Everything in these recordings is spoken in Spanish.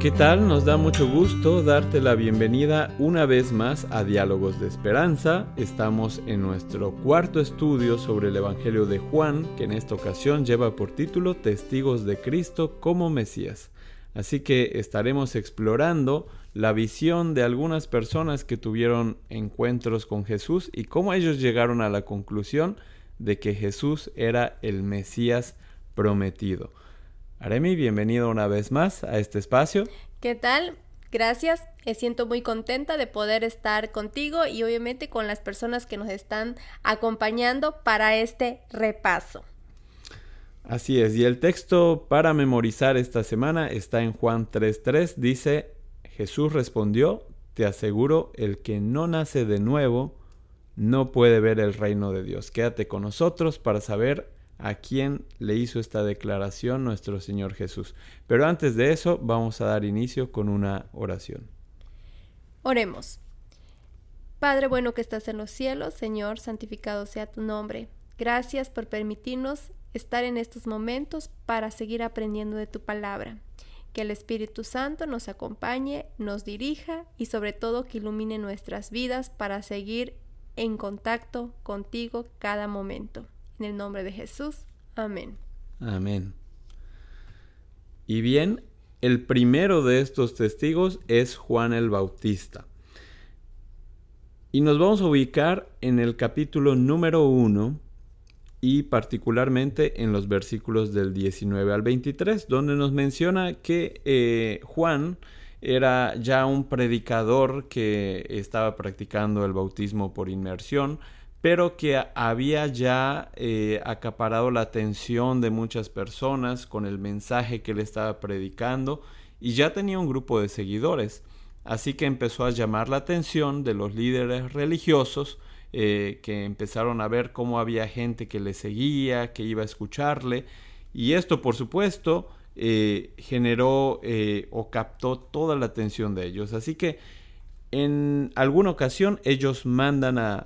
¿Qué tal? Nos da mucho gusto darte la bienvenida una vez más a Diálogos de Esperanza. Estamos en nuestro cuarto estudio sobre el Evangelio de Juan, que en esta ocasión lleva por título Testigos de Cristo como Mesías. Así que estaremos explorando la visión de algunas personas que tuvieron encuentros con Jesús y cómo ellos llegaron a la conclusión de que Jesús era el Mesías prometido. Aremi, bienvenido una vez más a este espacio. ¿Qué tal? Gracias. Me siento muy contenta de poder estar contigo y obviamente con las personas que nos están acompañando para este repaso. Así es, y el texto para memorizar esta semana está en Juan 3:3. Dice, Jesús respondió, te aseguro, el que no nace de nuevo no puede ver el reino de Dios. Quédate con nosotros para saber a quién le hizo esta declaración nuestro Señor Jesús. Pero antes de eso, vamos a dar inicio con una oración. Oremos. Padre bueno que estás en los cielos, Señor, santificado sea tu nombre. Gracias por permitirnos estar en estos momentos para seguir aprendiendo de tu palabra. Que el Espíritu Santo nos acompañe, nos dirija y sobre todo que ilumine nuestras vidas para seguir en contacto contigo cada momento. En el nombre de Jesús. Amén. Amén. Y bien, el primero de estos testigos es Juan el Bautista. Y nos vamos a ubicar en el capítulo número 1 y particularmente en los versículos del 19 al 23, donde nos menciona que Juan era ya un predicador que estaba practicando el bautismo por inmersión, pero que había ya acaparado la atención de muchas personas con el mensaje que él estaba predicando y ya tenía un grupo de seguidores. Así que empezó a llamar la atención de los líderes religiosos que empezaron a ver cómo había gente que le seguía, que iba a escucharle. Y esto, por supuesto, generó o captó toda la atención de ellos. Así que en alguna ocasión ellos mandan a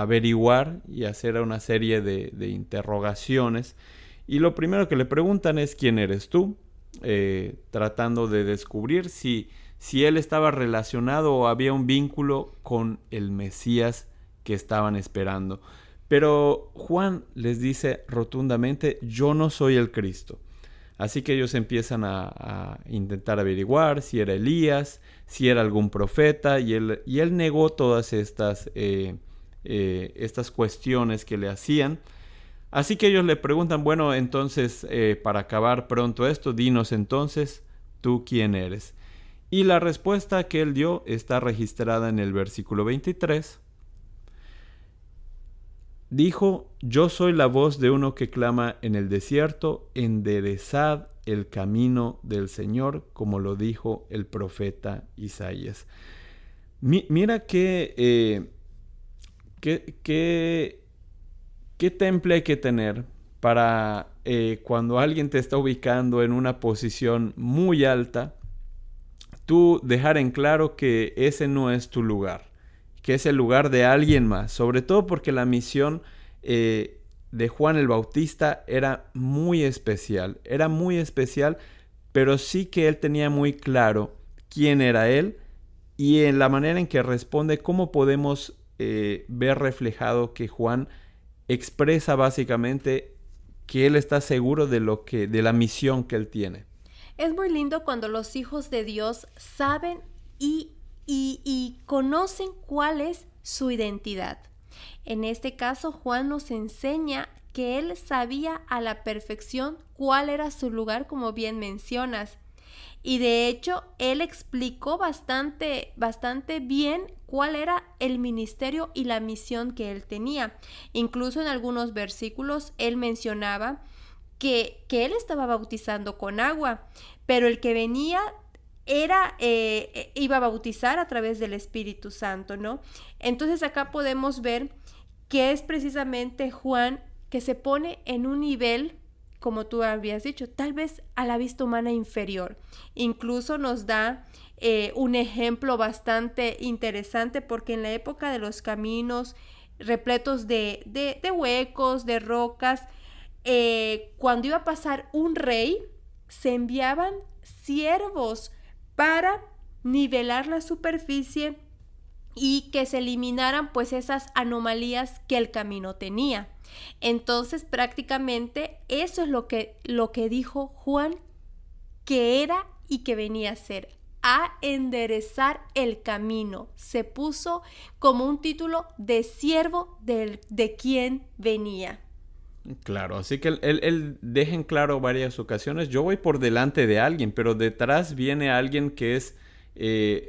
averiguar y hacer una serie de interrogaciones y lo primero que le preguntan es ¿quién eres tú? Tratando de descubrir si él estaba relacionado o había un vínculo con el Mesías que estaban esperando. Pero Juan les dice rotundamente, yo no soy el Cristo. Así que ellos empiezan a intentar averiguar si era Elías, si era algún profeta, y él negó todas estas cuestiones que le hacían. Así que ellos le preguntan, bueno, entonces, para acabar pronto esto, dinos entonces, ¿tú quién eres? Y la respuesta que él dio está registrada en el versículo 23. Dijo, yo soy la voz de uno que clama en el desierto, enderezad el camino del Señor, como lo dijo el profeta Isaías. Mira qué temple hay que tener para cuando alguien te está ubicando en una posición muy alta, tú dejar en claro que ese no es tu lugar, que es el lugar de alguien más, sobre todo porque la misión de Juan el Bautista era muy especial, pero sí que él tenía muy claro quién era él y en la manera en que responde, cómo podemos ver reflejado que Juan expresa básicamente que él está seguro de la misión que él tiene. Es muy lindo cuando los hijos de Dios saben y conocen cuál es su identidad. En este caso, Juan nos enseña que él sabía a la perfección cuál era su lugar, como bien mencionas. Y de hecho, él explicó bastante bien cuál era el ministerio y la misión que él tenía. Incluso en algunos versículos, él mencionaba que él estaba bautizando con agua, pero el que venía iba a bautizar a través del Espíritu Santo, ¿no? Entonces acá podemos ver que es precisamente Juan que se pone en un nivel, como tú habías dicho, tal vez a la vista humana inferior. Incluso nos da un ejemplo bastante interesante porque en la época de los caminos repletos de huecos, de rocas, cuando iba a pasar un rey, se enviaban siervos para nivelar la superficie y que se eliminaran pues esas anomalías que el camino tenía. Entonces prácticamente eso es lo que dijo Juan que era y que venía a ser, a enderezar el camino. Se puso como un título de siervo de quien venía. Claro, así que él deja en claro varias ocasiones, yo voy por delante de alguien, pero detrás viene alguien que es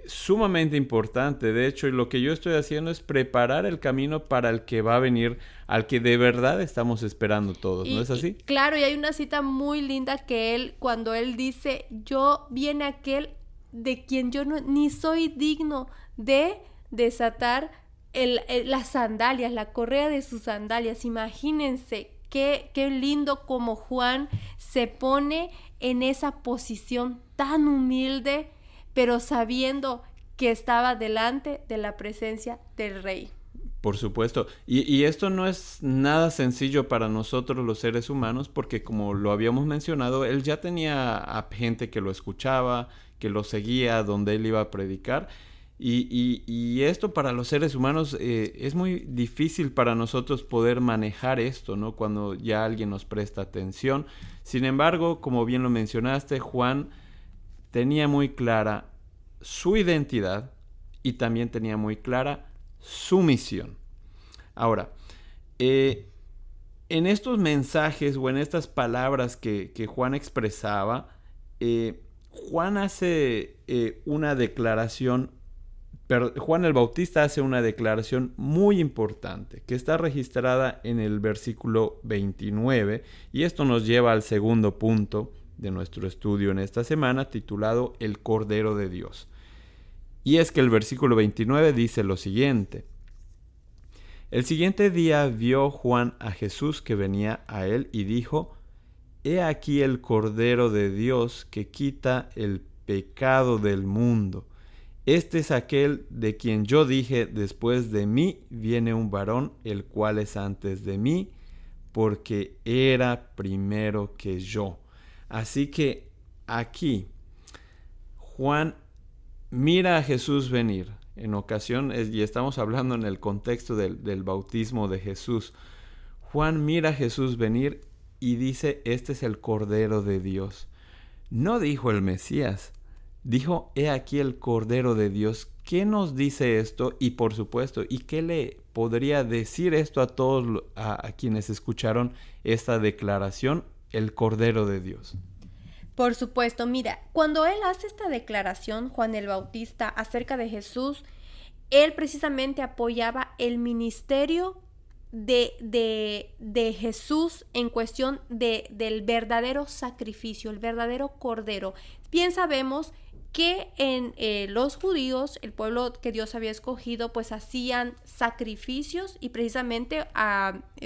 sumamente importante. De hecho, lo que yo estoy haciendo es preparar el camino para el que va a venir, al que de verdad estamos esperando todos, ¿no es así? Claro, y hay una cita muy linda que cuando él dice, yo viene aquel de quien yo ni soy digno de desatar las sandalias, la correa de sus sandalias. Imagínense qué lindo como Juan se pone en esa posición tan humilde, pero sabiendo que estaba delante de la presencia del Rey. Por supuesto. Y esto no es nada sencillo para nosotros los seres humanos porque como lo habíamos mencionado, él ya tenía a gente que lo escuchaba, que lo seguía donde él iba a predicar. Y esto para los seres humanos es muy difícil para nosotros poder manejar esto, ¿no? Cuando ya alguien nos presta atención. Sin embargo, como bien lo mencionaste, Juan tenía muy clara su identidad y también tenía muy clara su misión. Ahora, en estos mensajes o en estas palabras que Juan expresaba, Juan hace una declaración, Juan el Bautista hace una declaración muy importante que está registrada en el versículo 29 y esto nos lleva al segundo punto de nuestro estudio en esta semana titulado El Cordero de Dios. Y es que el versículo 29 dice lo siguiente: el siguiente día vio Juan a Jesús que venía a él y dijo: He aquí el Cordero de Dios que quita el pecado del mundo. Este es aquel de quien yo dije: después de mí viene un varón, el cual es antes de mí, porque era primero que yo. Así que aquí Juan mira a Jesús venir. En ocasión, y estamos hablando en el contexto del bautismo de Jesús, Juan mira a Jesús venir y dice: este es el Cordero de Dios. No dijo el Mesías, dijo: he aquí el Cordero de Dios. ¿Qué nos dice esto? Y por supuesto, ¿y qué le podría decir esto a todos a quienes escucharon esta declaración? El Cordero de Dios. Por supuesto, mira, cuando él hace esta declaración, Juan el Bautista, acerca de Jesús, él precisamente apoyaba el ministerio de Jesús en cuestión del verdadero sacrificio, el verdadero Cordero. Bien sabemos que en los judíos, el pueblo que Dios había escogido, pues hacían sacrificios y precisamente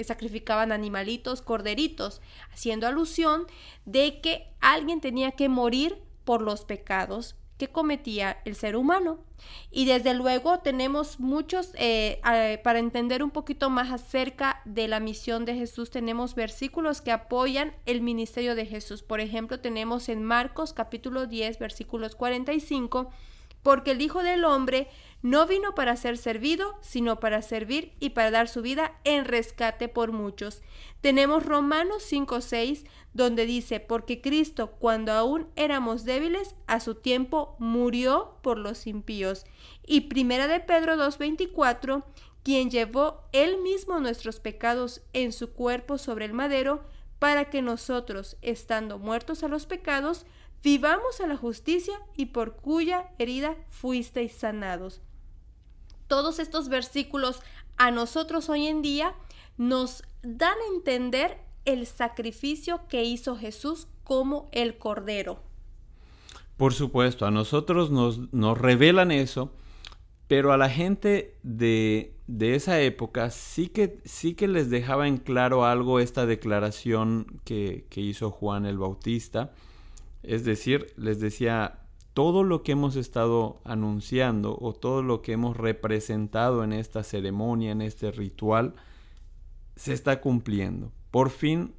sacrificaban animalitos, corderitos, haciendo alusión de que alguien tenía que morir por los pecados que cometía el ser humano. Y desde luego tenemos muchos, para entender un poquito más acerca de la misión de Jesús, tenemos versículos que apoyan el ministerio de Jesús. Por ejemplo, tenemos en Marcos capítulo 10, versículos 45, porque el Hijo del Hombre no vino para ser servido, sino para servir y para dar su vida en rescate por muchos. Tenemos Romanos 5:6, donde dice: porque Cristo, cuando aún éramos débiles, a su tiempo murió por los impíos. Y Primera de Pedro 2:24, quien llevó él mismo nuestros pecados en su cuerpo sobre el madero, para que nosotros, estando muertos a los pecados, vivamos a la justicia, y por cuya herida fuisteis sanados. Todos estos versículos a nosotros hoy en día nos dan a entender el sacrificio que hizo Jesús como el Cordero. Por supuesto, a nosotros nos revelan eso, pero a la gente de esa época sí que les dejaba en claro algo esta declaración que hizo Juan el Bautista. Es decir, les decía: todo lo que hemos estado anunciando o todo lo que hemos representado en esta ceremonia, en este ritual, se está cumpliendo. Por fin,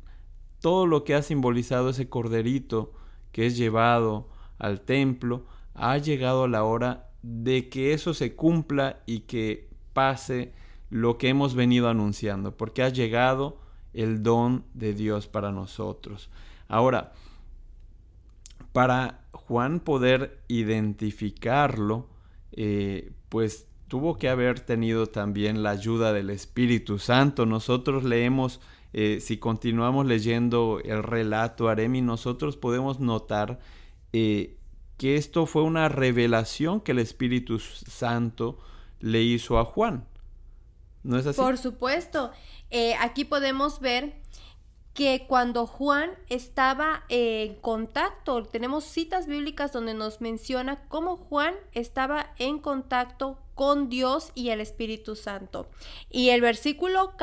todo lo que ha simbolizado ese corderito que es llevado al templo ha llegado la hora de que eso se cumpla y que pase lo que hemos venido anunciando, porque ha llegado el don de Dios para nosotros. Ahora, para Juan poder identificarlo, pues tuvo que haber tenido también la ayuda del Espíritu Santo. Nosotros leemos, si continuamos leyendo el relato Aremi, nosotros podemos notar que esto fue una revelación que el Espíritu Santo le hizo a Juan. ¿No es así? Por supuesto. Aquí podemos ver que cuando Juan estaba en contacto, tenemos citas bíblicas donde nos menciona cómo Juan estaba en contacto con Dios y el Espíritu Santo. Y el versículo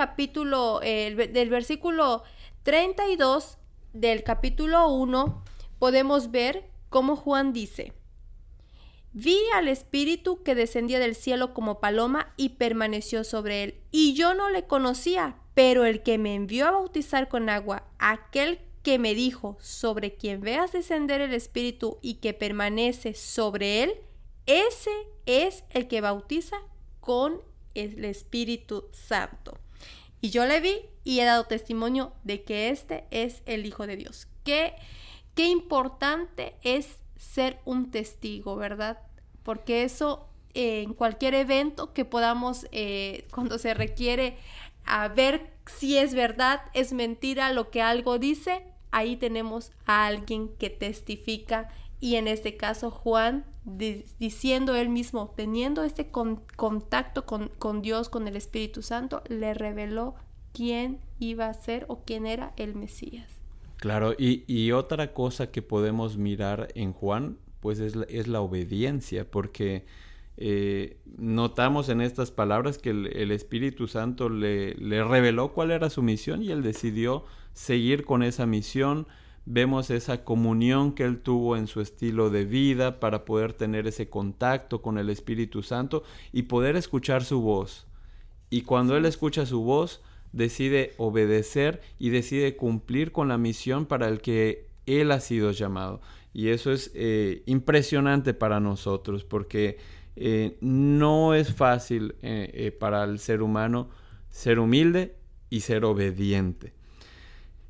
32 del capítulo 1 podemos ver cómo Juan dice: vi al Espíritu que descendía del cielo como paloma y permaneció sobre él. Y yo no le conocía, pero el que me envió a bautizar con agua, aquel que me dijo: sobre quien veas descender el Espíritu y que permanece sobre él, ese es el que bautiza con el Espíritu Santo. Y yo le vi y he dado testimonio de que este es el Hijo de Dios. Qué importante es ser un testigo, ¿verdad? Porque eso en cualquier evento que podamos, cuando se requiere a ver si es verdad, es mentira lo que algo dice, ahí tenemos a alguien que testifica, y en este caso Juan, diciendo él mismo, teniendo este contacto con Dios, con el Espíritu Santo, le reveló quién iba a ser o quién era el Mesías. Claro, y otra cosa que podemos mirar en Juan, pues es la obediencia, porque notamos en estas palabras que el Espíritu Santo le reveló cuál era su misión y él decidió seguir con esa misión. Vemos esa comunión que él tuvo en su estilo de vida para poder tener ese contacto con el Espíritu Santo y poder escuchar su voz. Y cuando él escucha su voz, decide obedecer y decide cumplir con la misión para el que él ha sido llamado. Y eso es impresionante para nosotros, porque no es fácil para el ser humano ser humilde y ser obediente.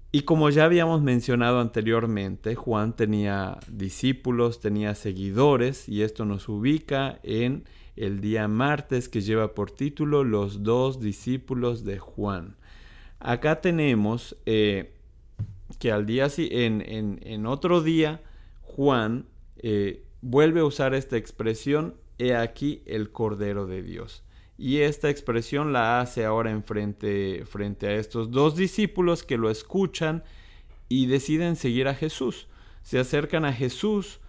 Y como ya habíamos mencionado anteriormente, Juan tenía discípulos, tenía seguidores, y esto nos ubica en el día martes, que lleva por título Los 2 discípulos de Juan. Acá tenemos que al día en otro día Juan vuelve a usar esta expresión: he aquí el Cordero de Dios. Y esta expresión la hace ahora frente a estos 2 discípulos que lo escuchan y deciden seguir a Jesús. Se acercan a Jesús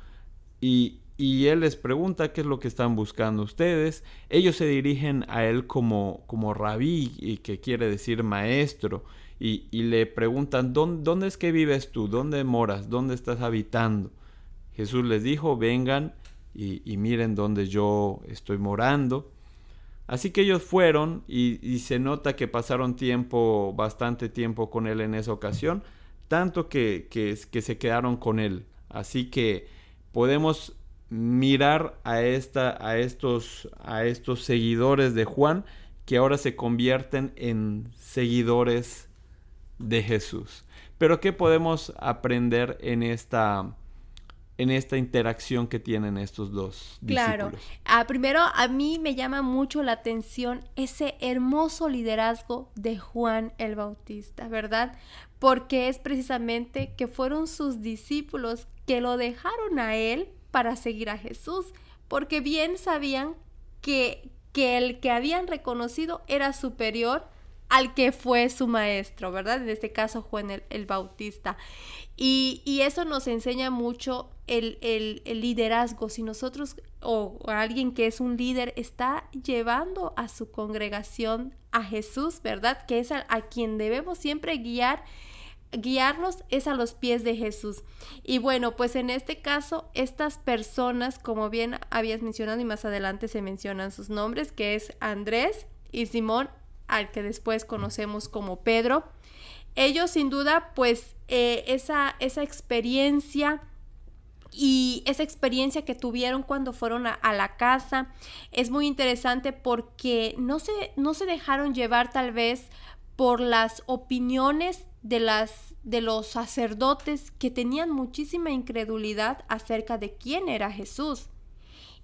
y él les pregunta qué es lo que están buscando ustedes. Ellos se dirigen a él como rabí, y que quiere decir maestro, y le preguntan: ¿Dónde es que vives tú? ¿Dónde moras? ¿Dónde estás habitando? Jesús les dijo: vengan y miren dónde yo estoy morando. Así que ellos fueron y se nota que pasaron bastante tiempo con él en esa ocasión, tanto que se quedaron con él. Así que podemos mirar a estos seguidores de Juan, que ahora se convierten en seguidores de Jesús. Pero ¿qué podemos aprender en esta interacción que tienen estos 2 Claro. discípulos? Primero, a mí me llama mucho la atención ese hermoso liderazgo de Juan el Bautista, ¿verdad? Porque es precisamente que fueron sus discípulos que lo dejaron a él para seguir a Jesús, porque bien sabían que el que habían reconocido era superior al que fue su maestro, ¿verdad? En este caso Juan el Bautista. Y eso nos enseña mucho el liderazgo. Si nosotros o alguien que es un líder está llevando a su congregación a Jesús, ¿verdad? Que es a quien debemos siempre guiarnos, es a los pies de Jesús. Y bueno, pues en este caso, estas personas, como bien habías mencionado y más adelante se mencionan sus nombres, que es Andrés y Simón, al que después conocemos como Pedro. Ellos sin duda, pues esa experiencia y esa experiencia que tuvieron cuando fueron a la casa es muy interesante porque no se dejaron llevar tal vez por las opiniones de los sacerdotes que tenían muchísima incredulidad acerca de quién era Jesús.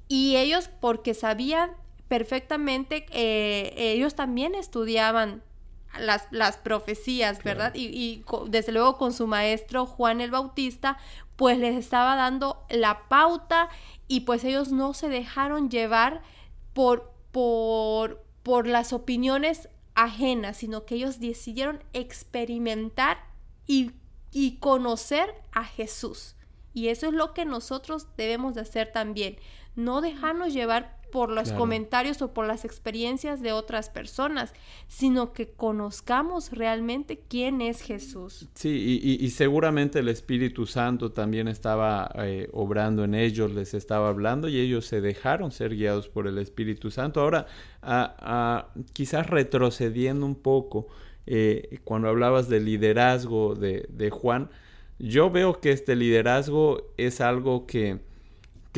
Y ellos, porque sabían perfectamente, ellos también estudiaban las profecías, claro, ¿verdad? Y desde luego con su maestro Juan el Bautista, pues les estaba dando la pauta y pues ellos no se dejaron llevar por las opiniones ajenas, sino que ellos decidieron experimentar y conocer a Jesús. Y eso es lo que nosotros debemos de hacer también, no dejarnos llevar por los claro, comentarios o por las experiencias de otras personas, sino que conozcamos realmente quién es Jesús. Sí, y seguramente el Espíritu Santo también estaba obrando en ellos, les estaba hablando y ellos se dejaron ser guiados por el Espíritu Santo. Ahora, quizás retrocediendo un poco, cuando hablabas del liderazgo de Juan, yo veo que este liderazgo es algo que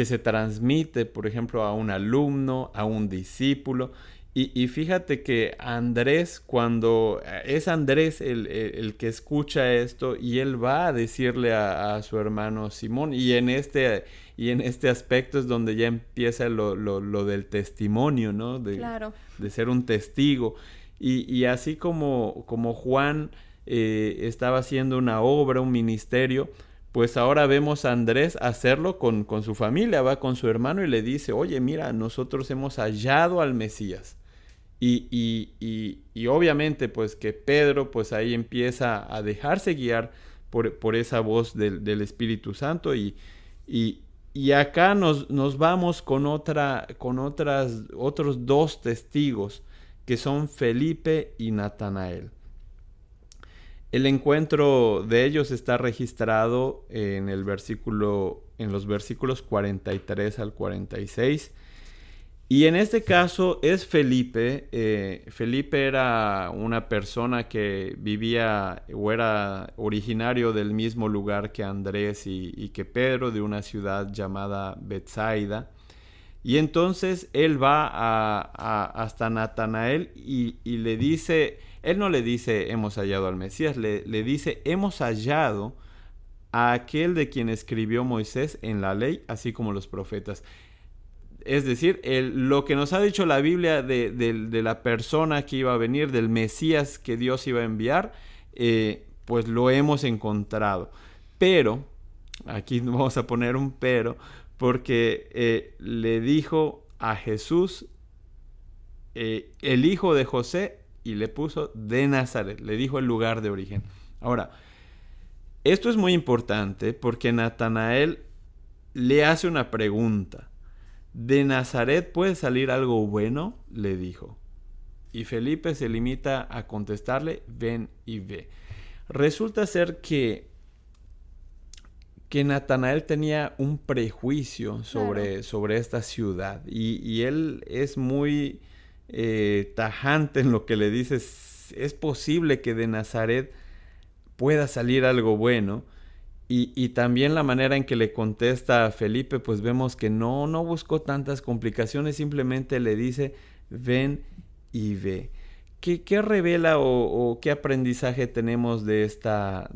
se transmite, por ejemplo, a un alumno, a un discípulo. Y fíjate que Andrés, cuando es Andrés el que escucha esto y él va a decirle a su hermano Simón, y en este aspecto es donde ya empieza lo del testimonio, ¿no? Claro. De ser un testigo. Y así como Juan estaba haciendo una obra, un ministerio, pues ahora vemos a Andrés hacerlo con su familia, va con su hermano y le dice, oye, mira, nosotros hemos hallado al Mesías. Y obviamente, pues que Pedro, pues ahí empieza a dejarse guiar por esa voz del Espíritu Santo y acá nos vamos con otros dos testigos que son Felipe y Natanael. El encuentro de ellos está registrado en los versículos 43 al 46. Y en este caso es Felipe. Felipe era una persona que vivía o era originario del mismo lugar que Andrés y que Pedro, de una ciudad llamada Betsaida. Y entonces él va hasta Natanael y le dice, él no le dice hemos hallado al Mesías, le dice hemos hallado a aquel de quien escribió Moisés en la ley, así como los profetas. Es decir, lo que nos ha dicho la Biblia de la persona que iba a venir, del Mesías que Dios iba a enviar, pues lo hemos encontrado. Pero, aquí vamos a poner un pero, porque le dijo a Jesús, el hijo de José, y le puso de Nazaret, le dijo el lugar de origen. Ahora, esto es muy importante porque Natanael le hace una pregunta. ¿De Nazaret puede salir algo bueno?, le dijo. Y Felipe se limita a contestarle, ven y ve. Resulta ser que Natanael tenía un prejuicio sobre esta ciudad. Y él es muy tajante en lo que le dice. Es posible que de Nazaret pueda salir algo bueno. Y también la manera en que le contesta a Felipe, pues vemos que no buscó tantas complicaciones, simplemente le dice, ven y ve. ¿Qué revela o qué aprendizaje tenemos de esta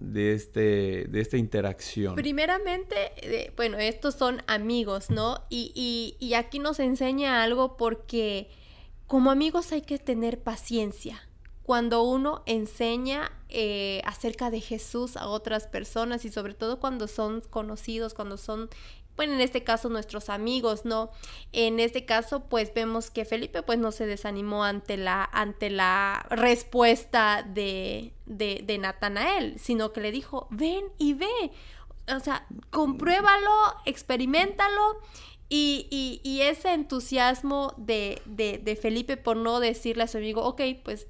interacción? Primeramente, bueno, estos son amigos, ¿no? Y aquí nos enseña algo porque como amigos hay que tener paciencia. Cuando uno enseña acerca de Jesús a otras personas y sobre todo cuando son conocidos, cuando son, bueno, en este caso nuestros amigos, ¿no? En este caso, pues vemos que Felipe pues no se desanimó ante la respuesta de Natanael, sino que le dijo, ven y ve, o sea, compruébalo, experiméntalo. Y ese entusiasmo de Felipe por no decirle a su amigo, ok, pues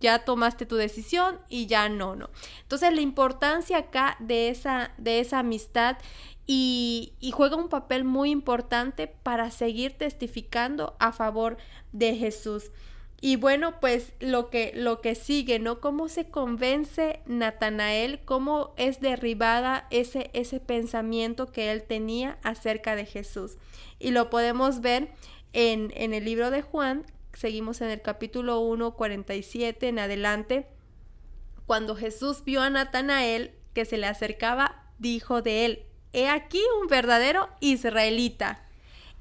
ya tomaste tu decisión y ya no. Entonces la importancia acá de esa amistad y juega un papel muy importante para seguir testificando a favor de Jesús. Y bueno, pues lo que sigue, ¿no? Cómo se convence Natanael, cómo es derribada ese pensamiento que él tenía acerca de Jesús. Y lo podemos ver en el libro de Juan, seguimos en el capítulo 1, 47 en adelante. Cuando Jesús vio a Natanael que se le acercaba, dijo de él: he aquí un verdadero israelita,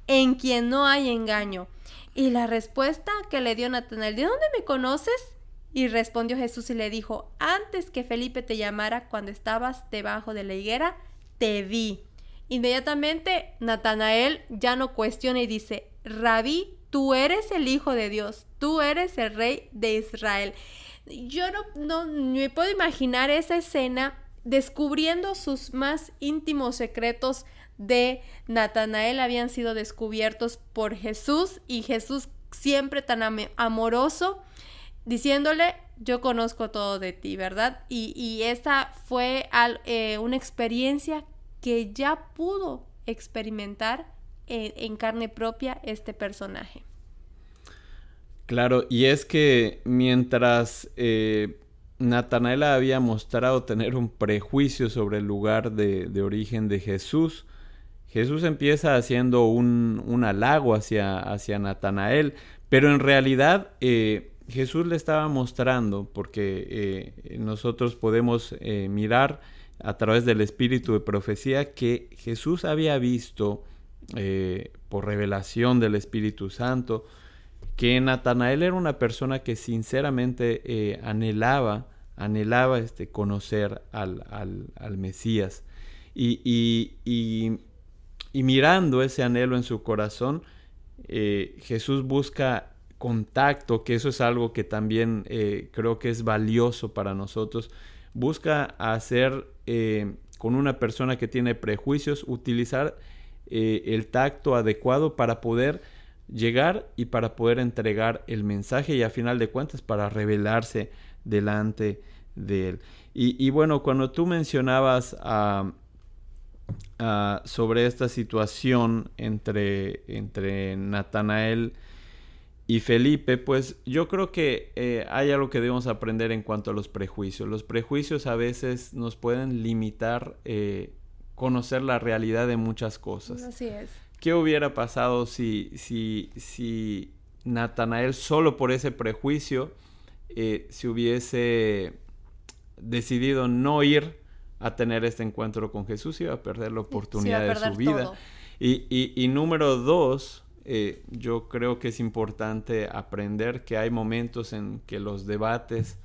en quien no hay engaño. Y la respuesta que le dio Natanael: ¿de dónde me conoces? Y respondió Jesús y le dijo: antes que Felipe te llamara, cuando estabas debajo de la higuera, te vi. Inmediatamente Natanael ya no cuestiona y dice: Rabí, tú eres el Hijo de Dios, tú eres el Rey de Israel. Yo no me puedo imaginar esa escena, descubriendo sus más íntimos secretos de Natanael habían sido descubiertos por Jesús, y Jesús, siempre tan amoroso, diciéndole: yo conozco todo de ti, ¿verdad? Y esa fue una experiencia que ya pudo experimentar en carne propia este personaje. Claro, y es que mientras Natanael había mostrado tener un prejuicio sobre el lugar de origen de Jesús, Jesús empieza haciendo un halago hacia Natanael, pero en realidad Jesús le estaba mostrando, porque nosotros podemos mirar a través del espíritu de profecía, que Jesús había visto por revelación del Espíritu Santo que Natanael era una persona que sinceramente anhelaba conocer al Mesías. Y mirando ese anhelo en su corazón, Jesús busca contacto, que eso es algo que también creo que es valioso para nosotros. Busca hacer con una persona que tiene prejuicios, utilizar el tacto adecuado para poder llegar y para poder entregar el mensaje, y a final de cuentas para revelarse delante de él. Y bueno, cuando tú mencionabas sobre esta situación entre Natanael y Felipe, pues yo creo que hay algo que debemos aprender en cuanto a los prejuicios. Los prejuicios a veces nos pueden limitar conocer la realidad de muchas cosas. Así es. ¿Qué hubiera pasado si Natanael, solo por ese prejuicio, se hubiese decidido no ir a tener este encuentro con Jesús? Iba a perder la oportunidad de su vida. Y número 2, yo creo que es importante aprender que hay momentos en que los debates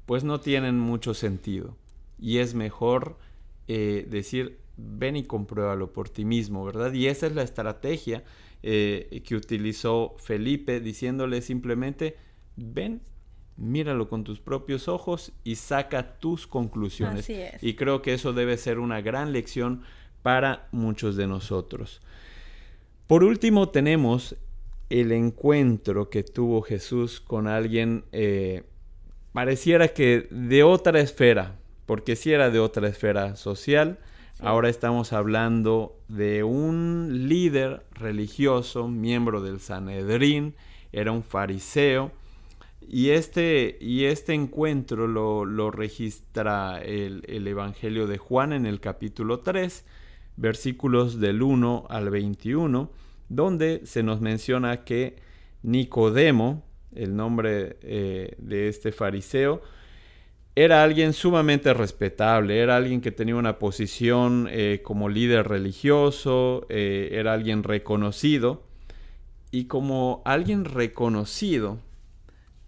pues no tienen mucho sentido, y es mejor decir: ven y compruébalo por ti mismo, ¿verdad? Y esa es la estrategia que utilizó Felipe, diciéndole simplemente: ven, míralo con tus propios ojos y saca tus conclusiones. Así es. Y creo que eso debe ser una gran lección para muchos de nosotros. Por último, tenemos el encuentro que tuvo Jesús con alguien, pareciera que de otra esfera, porque sí era de otra esfera social. Sí. Ahora estamos hablando de un líder religioso, miembro del Sanedrín, era un fariseo, y este encuentro lo registra el Evangelio de Juan en el capítulo 3, versículos del 1 al 21, donde se nos menciona que Nicodemo, el nombre de este fariseo, era alguien sumamente respetable, era alguien que tenía una posición como líder religioso, era alguien reconocido, y como alguien reconocido,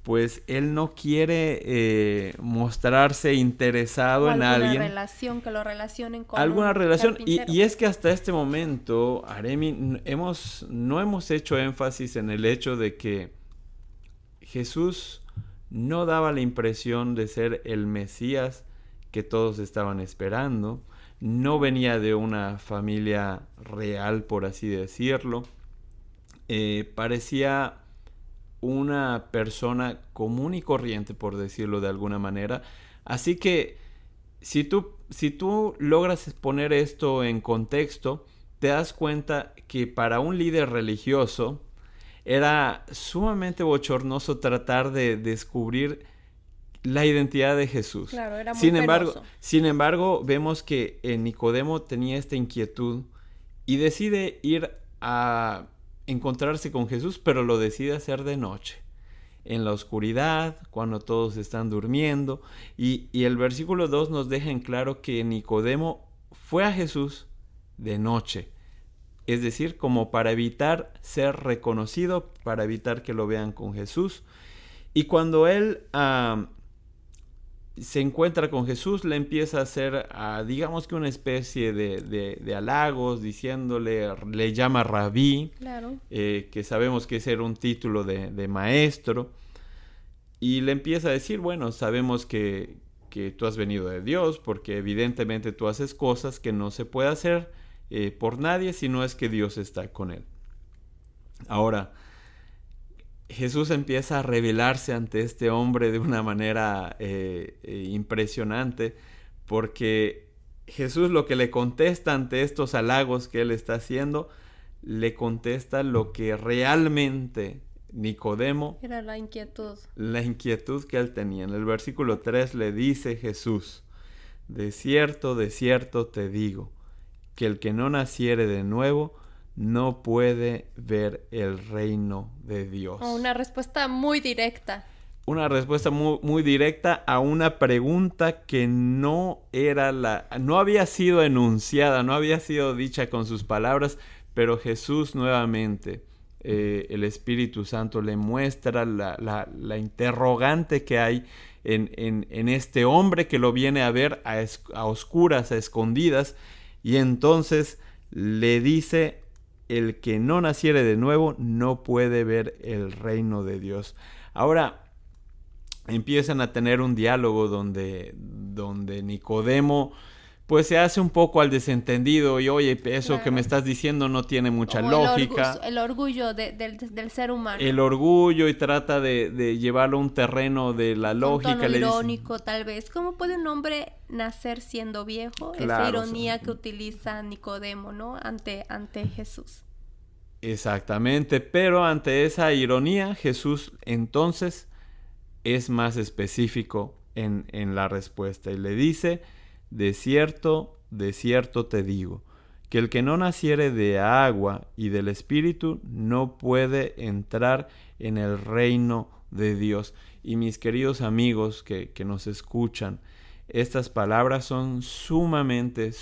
pues él no quiere mostrarse interesado en alguien. Alguna relación, que lo relacionen con alguna relación. Y es que hasta este momento, Aremi, no hemos hecho énfasis en el hecho de que Jesús no daba la impresión de ser el Mesías que todos estaban esperando. No venía de una familia real, por así decirlo. Parecía una persona común y corriente, por decirlo de alguna manera. Así que si tú logras poner esto en contexto, te das cuenta que para un líder religioso, era sumamente bochornoso tratar de descubrir la identidad de Jesús. Claro, era muy sin embargo, vemos que Nicodemo tenía esta inquietud y decide ir a encontrarse con Jesús, pero lo decide hacer de noche, en la oscuridad, cuando todos están durmiendo. Y el versículo 2 nos deja en claro que Nicodemo fue a Jesús de noche. Es decir, como para evitar ser reconocido, para evitar que lo vean con Jesús. Y cuando él se encuentra con Jesús, le empieza a hacer, digamos que una especie de halagos, diciéndole, le llama rabí, claro. Que sabemos que ese era un título de maestro. Y le empieza a decir, bueno, sabemos que tú has venido de Dios, porque evidentemente tú haces cosas que no se puede hacer por nadie si no es que Dios está con él. Ahora, Jesús empieza a revelarse ante este hombre de una manera impresionante, porque Jesús lo que le contesta ante estos halagos que él está haciendo, le contesta lo que realmente Nicodemo, era la inquietud que él tenía. En el versículo 3 le dice Jesús: de cierto te digo, que el que no naciere de nuevo no puede ver el reino de Dios. Una respuesta muy directa. Una respuesta muy, muy directa a una pregunta que no había sido enunciada, no había sido dicha con sus palabras, pero Jesús nuevamente, el Espíritu Santo le muestra la interrogante que hay en este hombre que lo viene a ver a oscuras, a escondidas, y entonces le dice: el que no naciere de nuevo no puede ver el reino de Dios. Ahora empiezan a tener un diálogo donde Nicodemo pues se hace un poco al desentendido y oye, eso claro, que me estás diciendo no tiene mucha lógica. El orgullo del ser humano. El orgullo, y trata de llevarlo a un terreno de la lógica. Un tono irónico tal vez. ¿Cómo puede un hombre nacer siendo viejo? Claro, esa ironía que utiliza Nicodemo, ¿no? Ante Jesús. Exactamente, pero ante esa ironía Jesús entonces es más específico en la respuesta y le dice: de cierto te digo, que el que no naciere de agua y del Espíritu no puede entrar en el reino de Dios. Y mis queridos amigos que nos escuchan, estas palabras son sumamente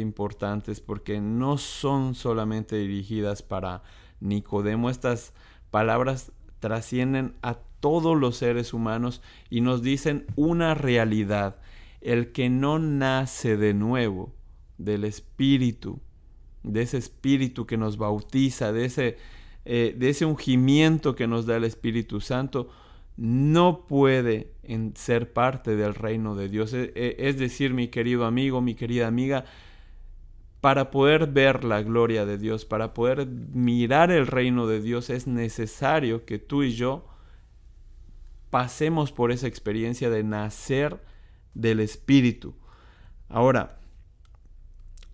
importantes, porque no son solamente dirigidas para Nicodemo. Estas palabras trascienden a todos los seres humanos y nos dicen una realidad: el que no nace de nuevo del Espíritu, de ese Espíritu que nos bautiza, de ese ungimiento que nos da el Espíritu Santo, no puede ser parte del reino de Dios. Es decir, mi querido amigo, mi querida amiga, para poder ver la gloria de Dios, para poder mirar el reino de Dios, es necesario que tú y yo pasemos por esa experiencia de nacer del Espíritu. Ahora,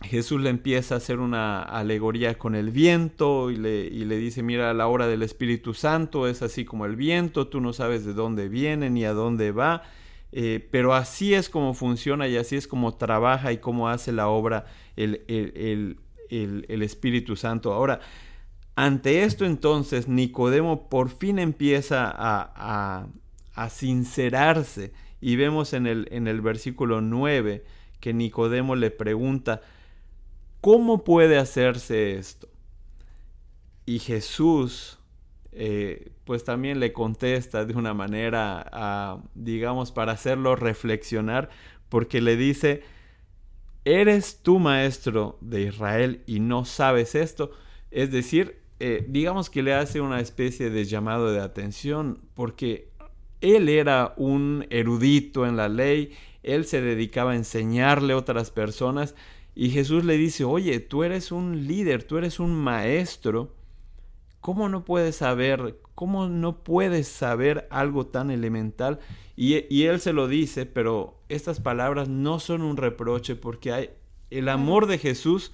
Jesús le empieza a hacer una alegoría con el viento y le dice: mira, la obra del Espíritu Santo es así como el viento, tú no sabes de dónde viene ni a dónde va, pero así es como funciona y así es como trabaja y cómo hace la obra el Espíritu Santo. Ahora, ante esto entonces Nicodemo por fin empieza a sincerarse, y vemos en el versículo 9 que Nicodemo le pregunta: ¿cómo puede hacerse esto? Y Jesús pues también le contesta de una manera, digamos, para hacerlo reflexionar, porque le dice: ¿eres tú maestro de Israel y no sabes esto? Es decir, digamos que le hace una especie de llamado de atención, porque él era un erudito en la ley, él se dedicaba a enseñarle a otras personas, y Jesús le dice: oye, tú eres un líder, tú eres un maestro, ¿cómo no puedes saber algo tan elemental? Y él se lo dice, pero estas palabras no son un reproche, porque el amor de Jesús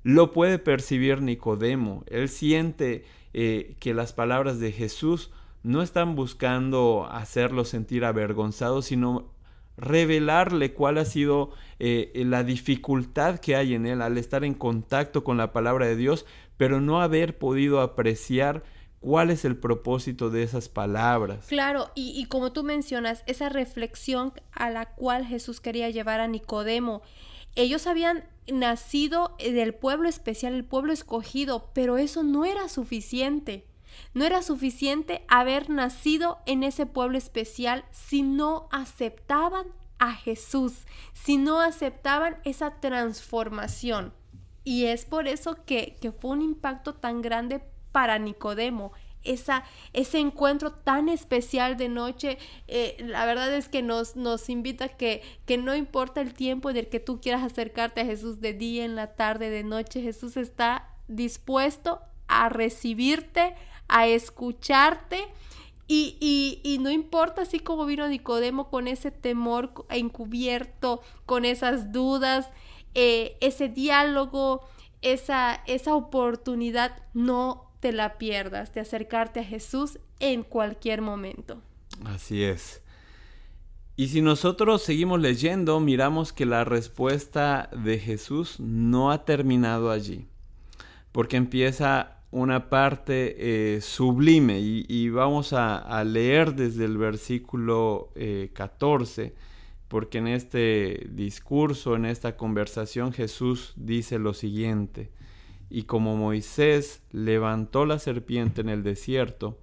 lo puede percibir Nicodemo. Él siente que las palabras de Jesús no están buscando hacerlo sentir avergonzado, sino revelarle cuál ha sido la dificultad que hay en él al estar en contacto con la palabra de Dios, pero no haber podido apreciar cuál es el propósito de esas palabras. Claro, y como tú mencionas, esa reflexión a la cual Jesús quería llevar a Nicodemo, ellos habían nacido del pueblo especial, el pueblo escogido, pero eso no era suficiente. No era suficiente haber nacido en ese pueblo especial si no aceptaban a Jesús, si no aceptaban esa transformación. Y es por eso que fue un impacto tan grande para Nicodemo. Ese encuentro tan especial de noche, la verdad es que nos invita que no importa el tiempo en el que tú quieras acercarte a Jesús, de día, en la tarde, de noche, Jesús está dispuesto a recibirte, a escucharte, y no importa, así como vino Nicodemo con ese temor encubierto, con esas dudas, ese diálogo, esa oportunidad, no te la pierdas de acercarte a Jesús en cualquier momento. Así es. Y si nosotros seguimos leyendo, miramos que la respuesta de Jesús no ha terminado allí, porque empieza una parte sublime y vamos a leer desde el versículo 14, porque en este discurso, en esta conversación, Jesús dice lo siguiente: y como Moisés levantó la serpiente en el desierto,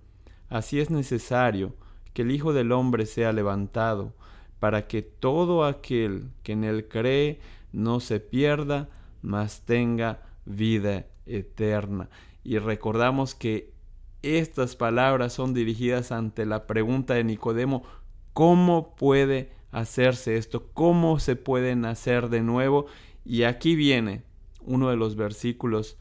así es necesario que el Hijo del Hombre sea levantado, para que todo aquel que en él cree no se pierda, mas tenga vida eterna. Y recordamos que estas palabras son dirigidas ante la pregunta de Nicodemo: ¿cómo puede hacerse esto? ¿Cómo se puede nacer de nuevo? Y aquí viene uno de los versículos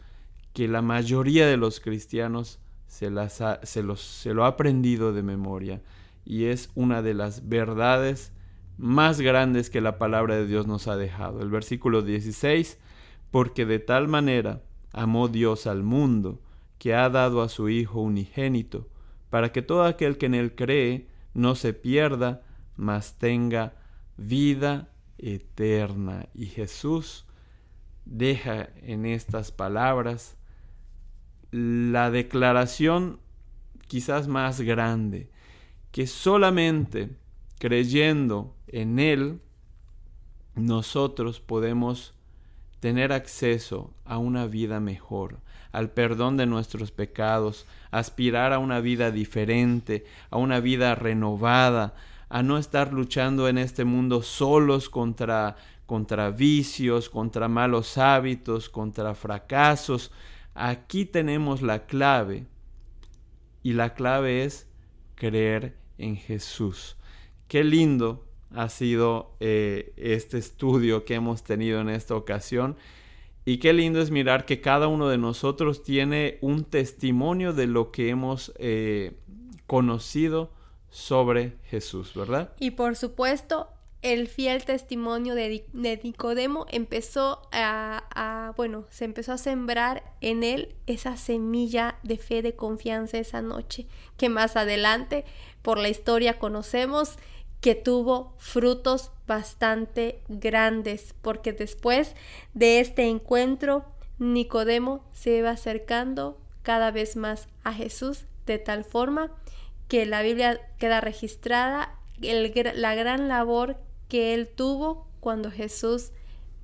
que la mayoría de los cristianos se lo ha aprendido de memoria, y es una de las verdades más grandes que la palabra de Dios nos ha dejado. El versículo 16: porque de tal manera amó Dios al mundo, que ha dado a su Hijo unigénito, para que todo aquel que en él cree no se pierda, mas tenga vida eterna. Y Jesús deja en estas palabras la declaración quizás más grande, que solamente creyendo en Él nosotros podemos tener acceso a una vida mejor, al perdón de nuestros pecados, aspirar a una vida diferente, a una vida renovada, a no estar luchando en este mundo solos contra vicios, contra malos hábitos, contra fracasos. Aquí tenemos la clave, y la clave es creer en Jesús. Qué lindo ha sido este estudio que hemos tenido en esta ocasión, y qué lindo es mirar que cada uno de nosotros tiene un testimonio de lo que hemos conocido sobre Jesús, ¿verdad? Y por supuesto, el fiel testimonio de Nicodemo empezó se empezó a sembrar en él esa semilla de fe, de confianza esa noche, que más adelante por la historia conocemos que tuvo frutos bastante grandes, porque después de este encuentro, Nicodemo se iba acercando cada vez más a Jesús, de tal forma que en la Biblia queda registrada la gran labor que él tuvo cuando Jesús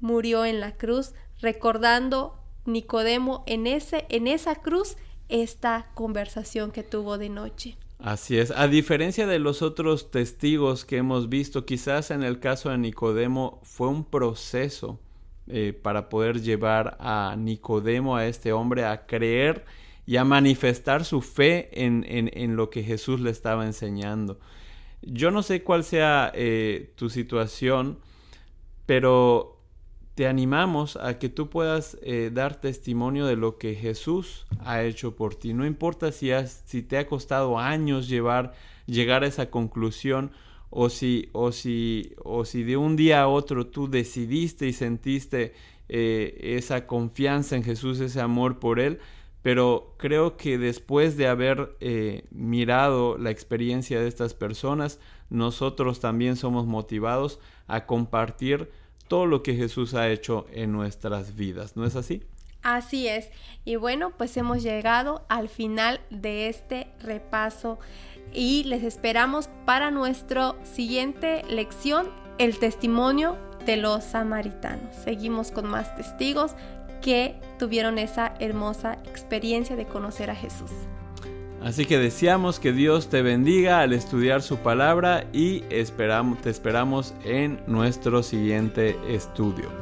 murió en la cruz, recordando Nicodemo en esa cruz esta conversación que tuvo de noche. Así es. A diferencia de los otros testigos que hemos visto, quizás en el caso de Nicodemo fue un proceso para poder llevar a Nicodemo, a este hombre, a creer y a manifestar su fe en lo que Jesús le estaba enseñando. Yo no sé cuál sea tu situación, pero te animamos a que tú puedas dar testimonio de lo que Jesús ha hecho por ti. No importa si te ha costado años llegar a esa conclusión, o si de un día a otro tú decidiste y sentiste esa confianza en Jesús, ese amor por Él, pero creo que después de haber mirado la experiencia de estas personas, nosotros también somos motivados a compartir todo lo que Jesús ha hecho en nuestras vidas. ¿No es así? Así es. Y bueno, pues hemos llegado al final de este repaso y les esperamos para nuestra siguiente lección, el testimonio de los samaritanos. Seguimos con más testigos que tuvieron esa hermosa experiencia de conocer a Jesús. Así que deseamos que Dios te bendiga al estudiar su palabra y te esperamos en nuestro siguiente estudio.